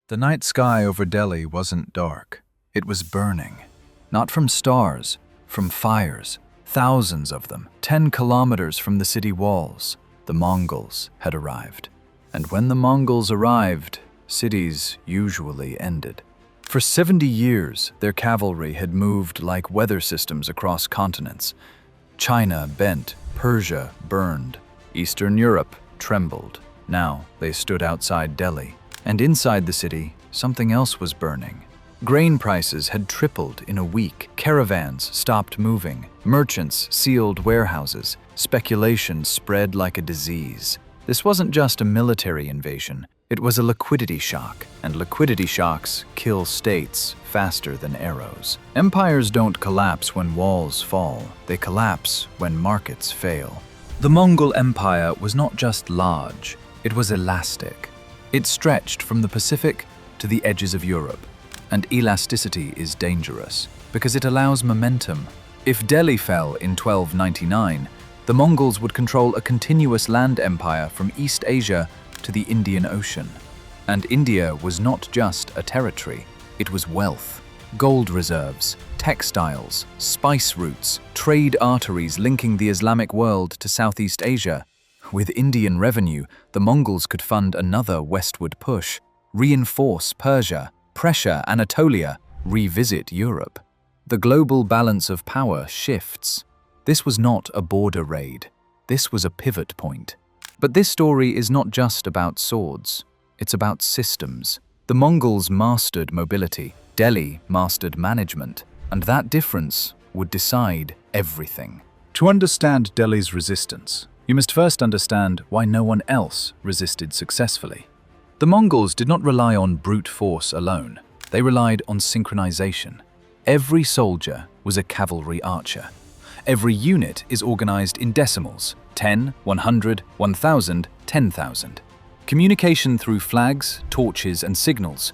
The night sky over Delhi wasn't dark. It was burning. Not from stars, from fires, thousands of them, 10 kilometers from the city walls. The Mongols had arrived. And when the Mongols arrived, cities usually ended. For 70 years, their cavalry had moved like weather systems across continents. China bent, Persia burned, Eastern Europe trembled. Now they stood outside Delhi, and inside the city, something else was burning. Grain prices had tripled in a week. Caravans stopped moving. Merchants sealed warehouses. Speculation spread like a disease. This wasn't just a military invasion. It was a liquidity shock, and liquidity shocks kill states faster than arrows. Empires don't collapse when walls fall. They collapse when markets fail. The Mongol Empire was not just large, it was elastic. It stretched from the Pacific to the edges of Europe. And elasticity is dangerous because it allows momentum. If Delhi fell in 1299, the Mongols would control a continuous land empire from East Asia to the Indian Ocean. And India was not just a territory, it was wealth. Gold reserves, textiles, spice routes, trade arteries linking the Islamic world to Southeast Asia. With Indian revenue, the Mongols could fund another westward push, reinforce Persia, pressure Anatolia, revisit Europe. The global balance of power shifts. This was not a border raid. This was a pivot point. But this story is not just about swords. It's about systems. The Mongols mastered mobility. Delhi mastered management. And that difference would decide everything. To understand Delhi's resistance, you must first understand why no one else resisted successfully. The Mongols did not rely on brute force alone. They relied on synchronization. Every soldier was a cavalry archer. Every unit is organized in decimals: 10, 100, 1,000, 10,000. Communication through flags, torches, and signals.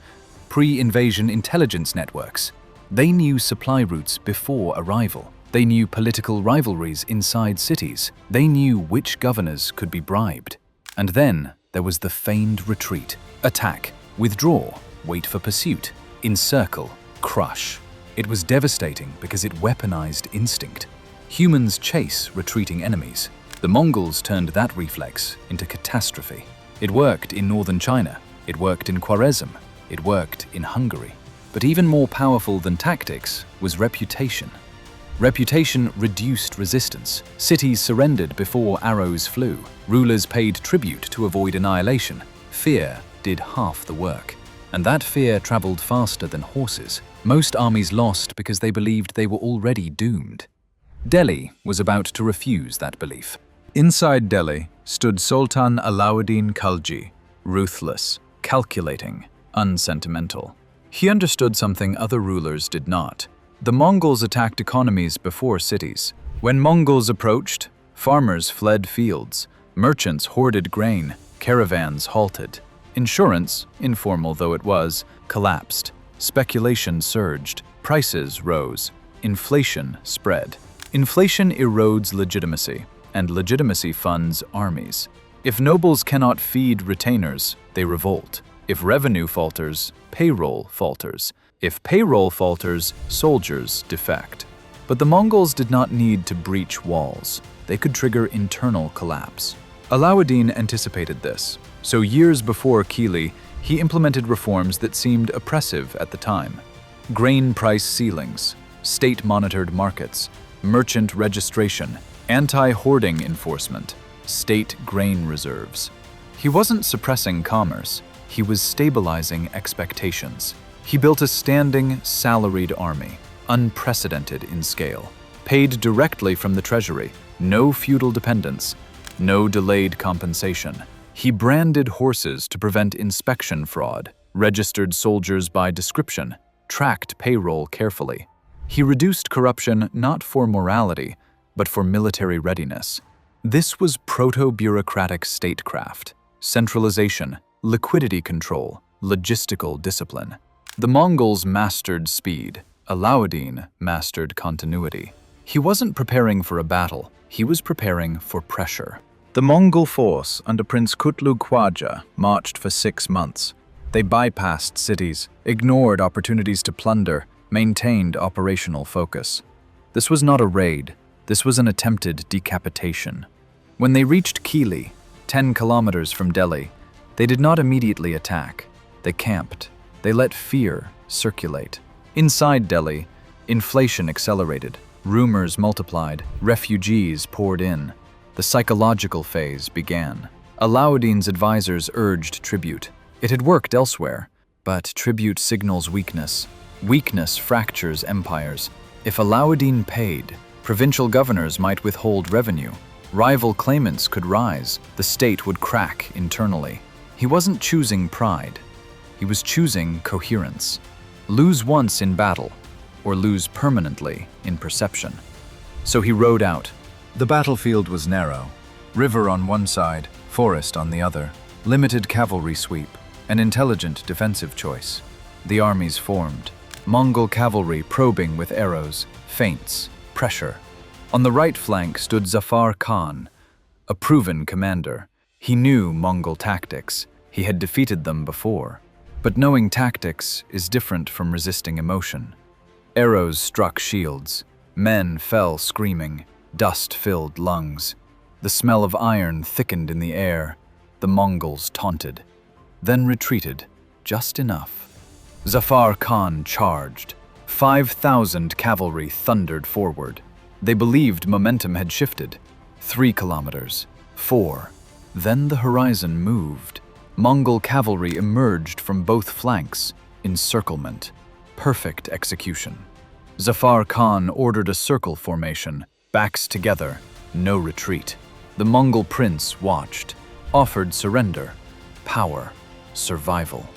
Pre-invasion intelligence networks. They knew supply routes before arrival. They knew political rivalries inside cities. They knew which governors could be bribed. And then there was the feigned retreat. Attack, withdraw, wait for pursuit, encircle, crush. It was devastating because it weaponized instinct. Humans chase retreating enemies. The Mongols turned that reflex into catastrophe. It worked in northern China. It worked in Khwarezm. It worked in Hungary. But even more powerful than tactics was reputation. Reputation reduced resistance. Cities surrendered before arrows flew. Rulers paid tribute to avoid annihilation. Fear did half the work. And that fear traveled faster than horses. Most armies lost because they believed they were already doomed. Delhi was about to refuse that belief. Inside Delhi stood Sultan Alauddin Khalji, ruthless, calculating, unsentimental. He understood something other rulers did not. The Mongols attacked economies before cities. When Mongols approached, farmers fled fields, merchants hoarded grain, caravans halted. Insurance, informal though it was, collapsed. Speculation surged, prices rose, inflation spread. Inflation erodes legitimacy, and legitimacy funds armies. If nobles cannot feed retainers, they revolt. If revenue falters, payroll falters. If payroll falters, soldiers defect. But the Mongols did not need to breach walls. They could trigger internal collapse. Alauddin anticipated this. So years before Kili, he implemented reforms that seemed oppressive at the time. Grain price ceilings, state-monitored markets, merchant registration, anti-hoarding enforcement, state grain reserves. He wasn't suppressing commerce, he was stabilizing expectations. He built a standing, salaried army, unprecedented in scale, paid directly from the treasury, no feudal dependence, no delayed compensation. He branded horses to prevent inspection fraud, registered soldiers by description, tracked payroll carefully. He reduced corruption not for morality, but for military readiness. This was proto-bureaucratic statecraft, centralization, liquidity control, logistical discipline. The Mongols mastered speed. Alauddin mastered continuity. He wasn't preparing for a battle, he was preparing for pressure. The Mongol force under Prince Kutlug Khwaja marched for 6 months. They bypassed cities, ignored opportunities to plunder, maintained operational focus. This was not a raid. This was an attempted decapitation. When they reached Kili, 10 kilometers from Delhi, they did not immediately attack. They camped. They let fear circulate. Inside Delhi, inflation accelerated. Rumors multiplied. Refugees poured in. The psychological phase began. Alauddin's advisors urged tribute. It had worked elsewhere, but tribute signals weakness. Weakness fractures empires. If Alauddin paid, provincial governors might withhold revenue. Rival claimants could rise. The state would crack internally. He wasn't choosing pride. He was choosing coherence. Lose once in battle, or lose permanently in perception. So he rode out. The battlefield was narrow. River on one side, forest on the other. Limited cavalry sweep, an intelligent defensive choice. The armies formed. Mongol cavalry probing with arrows, feints, pressure. On the right flank stood Zafar Khan, a proven commander. He knew Mongol tactics. He had defeated them before. But knowing tactics is different from resisting emotion. Arrows struck shields. Men fell screaming. Dust filled lungs. The smell of iron thickened in the air. The Mongols taunted, then retreated, just enough. Zafar Khan charged. 5,000 cavalry thundered forward. They believed momentum had shifted. 3 kilometers, 4. Then the horizon moved. Mongol cavalry emerged from both flanks. Encirclement. Perfect execution. Zafar Khan ordered a circle formation. Backs together. No retreat. The Mongol prince watched. Offered surrender. Power. Survival.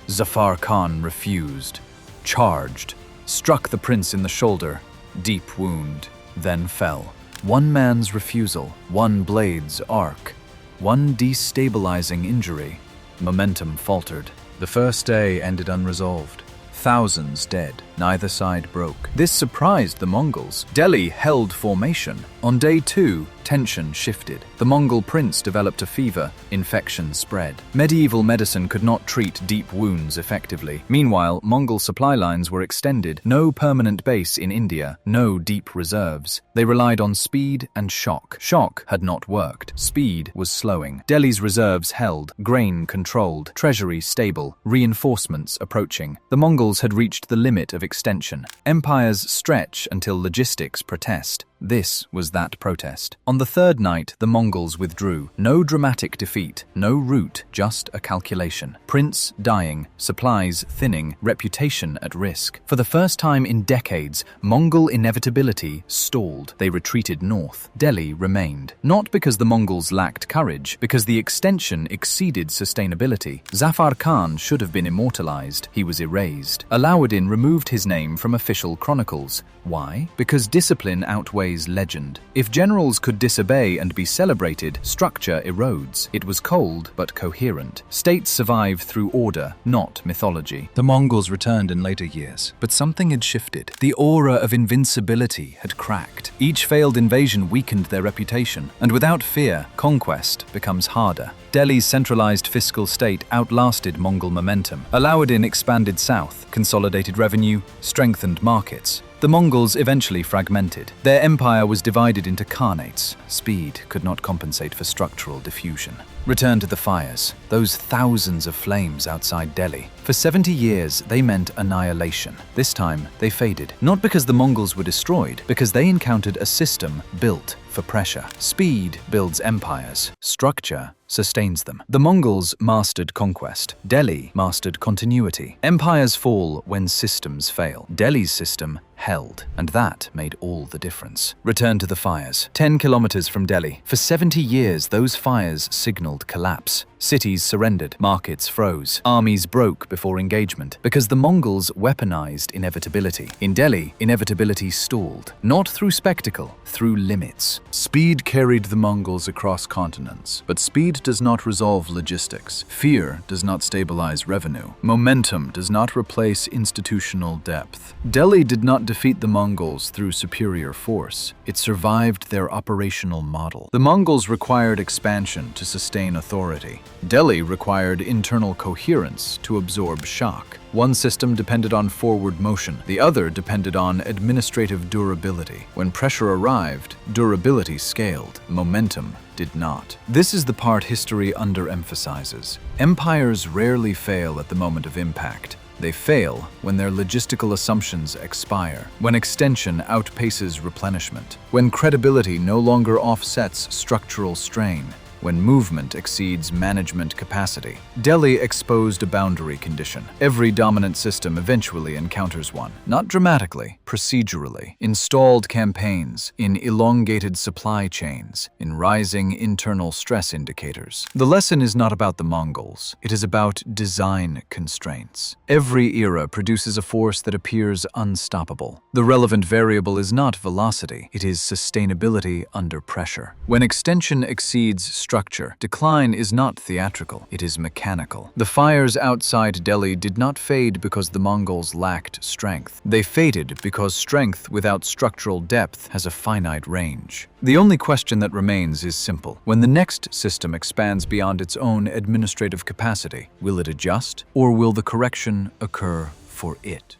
Zafar Khan refused. Charged. Struck the prince in the shoulder. Deep wound. Then fell. One man's refusal. One blade's arc. One destabilizing injury. Momentum faltered. The first day ended unresolved. Thousands dead. Neither side broke. This surprised the Mongols. Delhi held formation. On day 2, tension shifted. The Mongol prince developed a fever. Infection spread. Medieval medicine could not treat deep wounds effectively. Meanwhile, Mongol supply lines were extended. No permanent base in India. No deep reserves. They relied on speed and shock. Shock had not worked. Speed was slowing. Delhi's reserves held. Grain controlled. Treasury stable. Reinforcements approaching. The Mongols had reached the limit of extension. Empires stretch until logistics protest. This was that protest. On the third night, the Mongols withdrew. No dramatic defeat, no rout, just a calculation. Prince dying, supplies thinning, reputation at risk. For the first time in decades, Mongol inevitability stalled. They retreated north. Delhi remained. Not because the Mongols lacked courage, because the extension exceeded sustainability. Zafar Khan should have been immortalized. He was erased. Alauddin removed his name from official chronicles. Why? Because discipline outweighs legend. If generals could disobey and be celebrated, structure erodes. It was cold but coherent. States survive through order, not mythology. The Mongols returned in later years, but something had shifted. The aura of invincibility had cracked. Each failed invasion weakened their reputation, and without fear, conquest becomes harder. Delhi's centralized fiscal state outlasted Mongol momentum. Alauddin expanded south, consolidated revenue, strengthened markets. The Mongols eventually fragmented. Their empire was divided into khanates. Speed could not compensate for structural diffusion. Return to the fires, those thousands of flames outside Delhi. For 70 years, they meant annihilation. This time, they faded. Not because the Mongols were destroyed, because they encountered a system built for pressure. Speed builds empires. Structure sustains them. The Mongols mastered conquest. Delhi mastered continuity. Empires fall when systems fail. Delhi's system held, and that made all the difference. Return to the fires. 10 kilometers from Delhi. For 70 years, those fires signaled collapse. Cities surrendered, markets froze, armies broke before engagement, because the Mongols weaponized inevitability. In Delhi, inevitability stalled, not through spectacle, through limits. Speed carried the Mongols across continents, but speed does not resolve logistics. Fear does not stabilize revenue. Momentum does not replace institutional depth. Delhi did not defeat the Mongols through superior force. It survived their operational model. The Mongols required expansion to sustain authority. Delhi required internal coherence to absorb shock. One system depended on forward motion, the other depended on administrative durability. When pressure arrived, durability scaled, momentum did not. This is the part history underemphasizes. Empires rarely fail at the moment of impact. They fail when their logistical assumptions expire, when extension outpaces replenishment, when credibility no longer offsets structural strain, when movement exceeds management capacity. Delhi exposed a boundary condition. Every dominant system eventually encounters one. Not dramatically, procedurally. Installed campaigns, in elongated supply chains, in rising internal stress indicators. The lesson is not about the Mongols. It is about design constraints. Every era produces a force that appears unstoppable. The relevant variable is not velocity. It is sustainability under pressure. When extension exceeds structure, decline is not theatrical, it is mechanical. The fires outside Delhi did not fade because the Mongols lacked strength. They faded because strength without structural depth has a finite range. The only question that remains is simple. When the next system expands beyond its own administrative capacity, will it adjust, or will the correction occur for it?